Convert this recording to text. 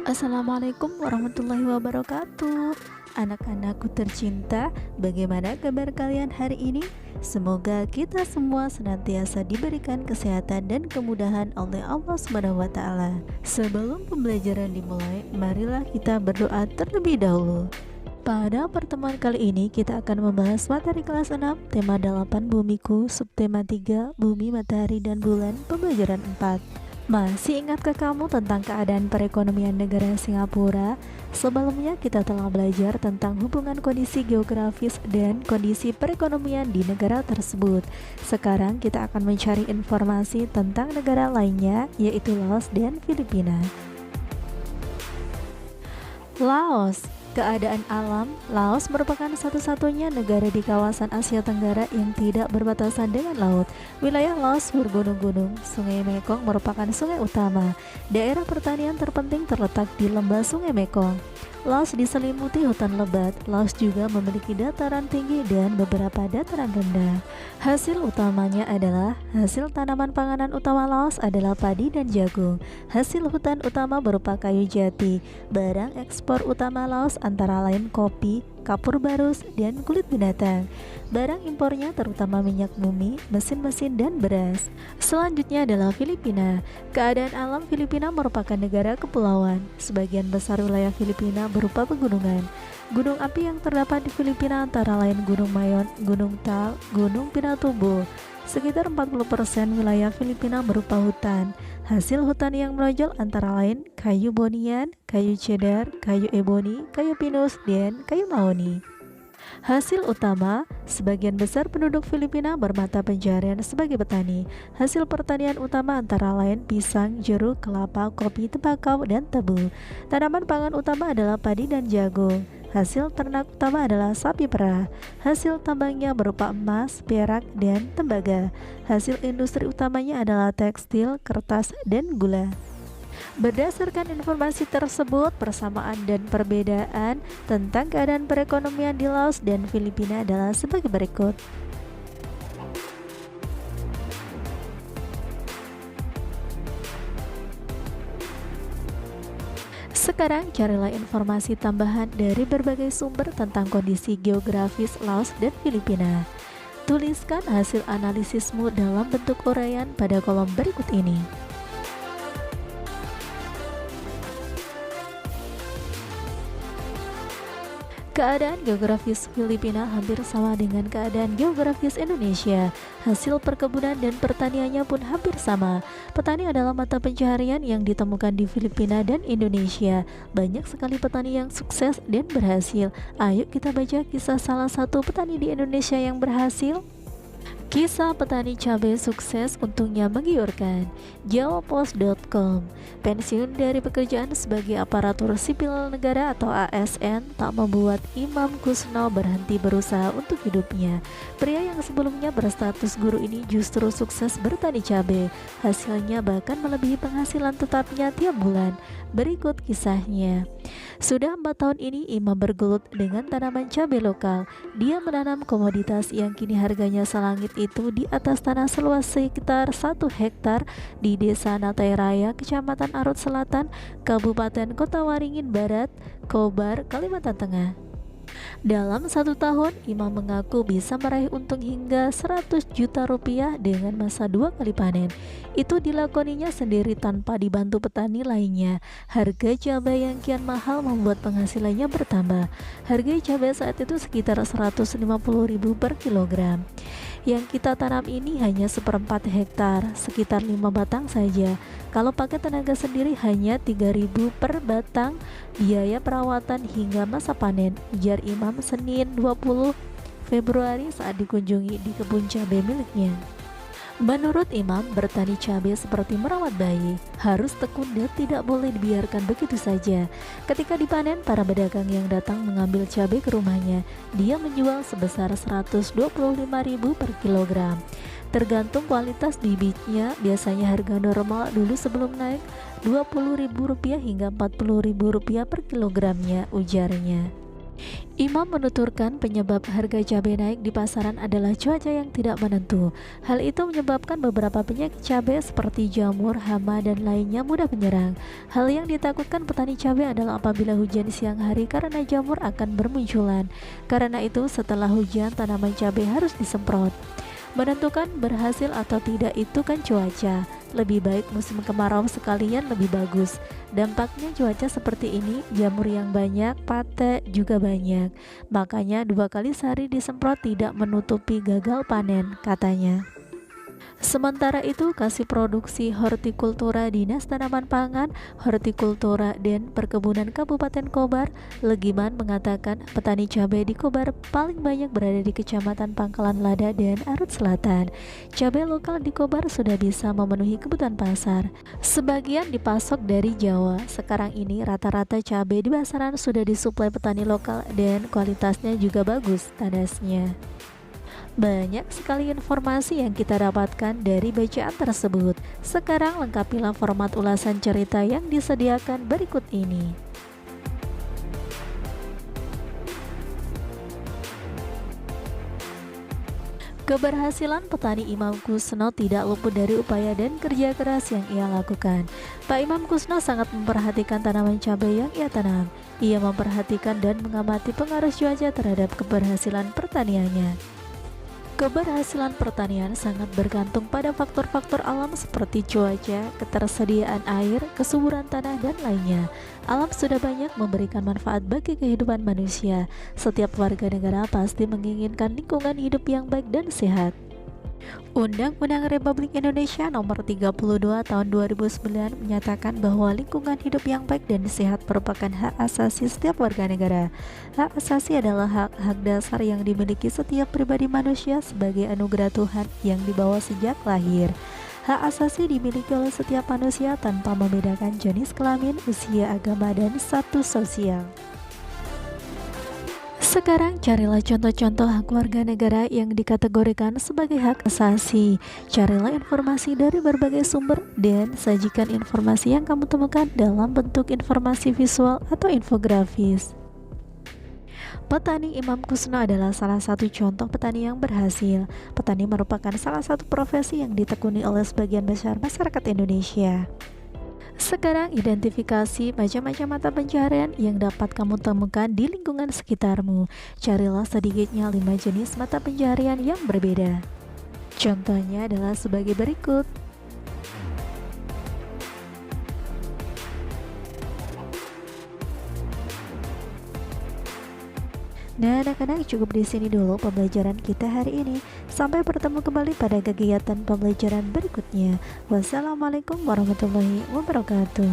Assalamualaikum warahmatullahi wabarakatuh. Anak-anakku tercinta, bagaimana kabar kalian hari ini? Semoga kita semua senantiasa diberikan kesehatan dan kemudahan oleh Allah Subhanahu wa taala. Sebelum pembelajaran dimulai, marilah kita berdoa terlebih dahulu. Pada pertemuan kali ini kita akan membahas materi kelas 6, tema 8 bumiku, subtema 3 bumi, matahari dan bulan, pembelajaran 4. Masih ingatkah kamu tentang keadaan perekonomian negara Singapura? Sebelumnya kita telah belajar tentang hubungan kondisi geografis dan kondisi perekonomian di negara tersebut. Sekarang kita akan mencari informasi tentang negara lainnya, yaitu Laos dan Filipina. Laos. Keadaan alam, Laos merupakan satu-satunya negara di kawasan Asia Tenggara yang tidak berbatasan dengan laut. Wilayah Laos bergunung-gunung, Sungai Mekong merupakan sungai utama. Daerah pertanian terpenting terletak di lembah Sungai Mekong. Laos diselimuti hutan lebat. Laos juga memiliki dataran tinggi dan beberapa dataran rendah. Hasil utamanya adalah hasil tanaman panganan utama Laos adalah padi dan jagung. Hasil hutan utama berupa kayu jati. Barang ekspor utama Laos antara lain kopi, kapur barus, dan kulit binatang. Barang impornya terutama minyak bumi, mesin-mesin, dan beras. Selanjutnya adalah Filipina. Keadaan alam Filipina merupakan negara kepulauan. Sebagian besar wilayah Filipina berupa pegunungan. Gunung api yang terdapat di Filipina antara lain Gunung Mayon, Gunung Tal, Gunung Pinatubo. Sekitar 40% wilayah Filipina berupa hutan. Hasil hutan yang menonjol antara lain kayu bonian, kayu cedar, kayu eboni, kayu pinus, dan kayu mahoni. Hasil utama, sebagian besar penduduk Filipina bermata pencaharian sebagai petani. Hasil pertanian utama antara lain pisang, jeruk, kelapa, kopi, tembakau, dan tebu. Tanaman pangan utama adalah padi dan jagung. Hasil ternak utama adalah sapi perah. Hasil tambangnya berupa emas, perak, dan tembaga. Hasil industri utamanya adalah tekstil, kertas, dan gula. Berdasarkan informasi tersebut, persamaan dan perbedaan tentang keadaan perekonomian di Laos dan Filipina adalah sebagai berikut. Sekarang carilah informasi tambahan dari berbagai sumber tentang kondisi geografis Laos dan Filipina. Tuliskan hasil analisismu dalam bentuk uraian pada kolom berikut ini. Keadaan geografis Filipina hampir sama dengan keadaan geografis Indonesia. Hasil perkebunan dan pertaniannya pun hampir sama. Petani adalah mata pencaharian yang ditemukan di Filipina dan Indonesia. Banyak sekali petani yang sukses dan berhasil. Ayo kita baca kisah salah satu petani di Indonesia yang berhasil. Kisah petani cabai sukses untungnya menggiurkan. Jawapos.com. Pensiun dari pekerjaan sebagai aparatur sipil negara atau ASN tak membuat Imam Kusno berhenti berusaha untuk hidupnya. Pria yang sebelumnya berstatus guru ini justru sukses bertani cabai. Hasilnya bahkan melebihi penghasilan tetapnya tiap bulan. Berikut kisahnya. Sudah 4 tahun ini Imam bergelut dengan tanaman cabai lokal. Dia menanam komoditas yang kini harganya selangit itu di atas tanah seluas sekitar 1 hektar di Desa Natai Raya, Kecamatan Arut Selatan, Kabupaten Kota Waringin Barat, Kobar, Kalimantan Tengah. Dalam 1 tahun, Imam mengaku bisa meraih untung hingga 100 juta rupiah dengan masa 2 kali panen. Itu dilakoninya sendiri tanpa dibantu petani lainnya. Harga cabai yang kian mahal membuat penghasilannya bertambah. Harga cabai saat itu sekitar 150.000 per kilogram. Yang kita tanam ini hanya 1/4 hektar, sekitar 5 batang saja. Kalau pakai tenaga sendiri hanya 3.000 per batang, biaya perawatan hingga masa panen, ujar Imam Senin 20 Februari saat dikunjungi di kebun cabai miliknya. Menurut Imam, bertani cabai seperti merawat bayi, harus tekun dan tidak boleh dibiarkan begitu saja. Ketika dipanen, para pedagang yang datang mengambil cabai ke rumahnya, dia menjual sebesar 125.000 per kilogram. Tergantung kualitas bibitnya, biasanya harga normal dulu sebelum naik Rp20.000 hingga Rp40.000 per kilogramnya, ujarnya. Imam menuturkan penyebab harga cabai naik di pasaran adalah cuaca yang tidak menentu. Hal itu menyebabkan beberapa penyakit cabai seperti jamur, hama, dan lainnya mudah menyerang. Hal yang ditakutkan petani cabai adalah apabila hujan di siang hari karena jamur akan bermunculan. Karena itu setelah hujan tanaman cabai harus disemprot. Menentukan berhasil atau tidak itu kan cuaca. Lebih baik musim kemarau sekalian lebih bagus. Dampaknya cuaca seperti ini, jamur yang banyak, pate juga banyak. Makanya 2 kali sehari disemprot tidak menutupi gagal panen, katanya. Sementara itu, Kasih Produksi Hortikultura Dinas Tanaman Pangan, Hortikultura dan Perkebunan Kabupaten Kobar, Legiman mengatakan petani cabai di Kobar paling banyak berada di Kecamatan Pangkalan Lada dan Arut Selatan. Cabai lokal di Kobar sudah bisa memenuhi kebutuhan pasar. Sebagian dipasok dari Jawa. Sekarang ini rata-rata cabai di pasaran sudah disuplai petani lokal dan kualitasnya juga bagus, tandasnya. Banyak sekali informasi yang kita dapatkan dari bacaan tersebut. Sekarang lengkapilah format ulasan cerita yang disediakan berikut ini. Keberhasilan petani Imam Kusno tidak luput dari upaya dan kerja keras yang ia lakukan. Pak Imam Kusno sangat memperhatikan tanaman cabai yang ia tanam. Ia memperhatikan dan mengamati pengaruh cuaca terhadap keberhasilan pertaniannya. Keberhasilan pertanian sangat bergantung pada faktor-faktor alam seperti cuaca, ketersediaan air, kesuburan tanah, dan lainnya. Alam sudah banyak memberikan manfaat bagi kehidupan manusia. Setiap warga negara pasti menginginkan lingkungan hidup yang baik dan sehat. Undang-Undang Republik Indonesia Nomor 32 Tahun 2009 menyatakan bahwa lingkungan hidup yang baik dan sehat merupakan hak asasi setiap warga negara. Hak asasi adalah hak-hak dasar yang dimiliki setiap pribadi manusia sebagai anugerah Tuhan yang dibawa sejak lahir. Hak asasi dimiliki oleh setiap manusia tanpa membedakan jenis kelamin, usia, agama, dan status sosial. Sekarang carilah contoh-contoh hak warga negara yang dikategorikan sebagai hak asasi. Carilah informasi dari berbagai sumber dan sajikan informasi yang kamu temukan dalam bentuk informasi visual atau infografis. Petani Imam Kusno adalah salah satu contoh petani yang berhasil. Petani merupakan salah satu profesi yang ditekuni oleh sebagian besar masyarakat Indonesia. Sekarang identifikasi macam-macam mata pencaharian yang dapat kamu temukan di lingkungan sekitarmu. Carilah sedikitnya 5 jenis mata pencaharian yang berbeda. Contohnya adalah sebagai berikut. Nah, anak-anak, cukup di sini dulu pembelajaran kita hari ini. Sampai bertemu kembali pada kegiatan pembelajaran berikutnya. Wassalamualaikum warahmatullahi wabarakatuh.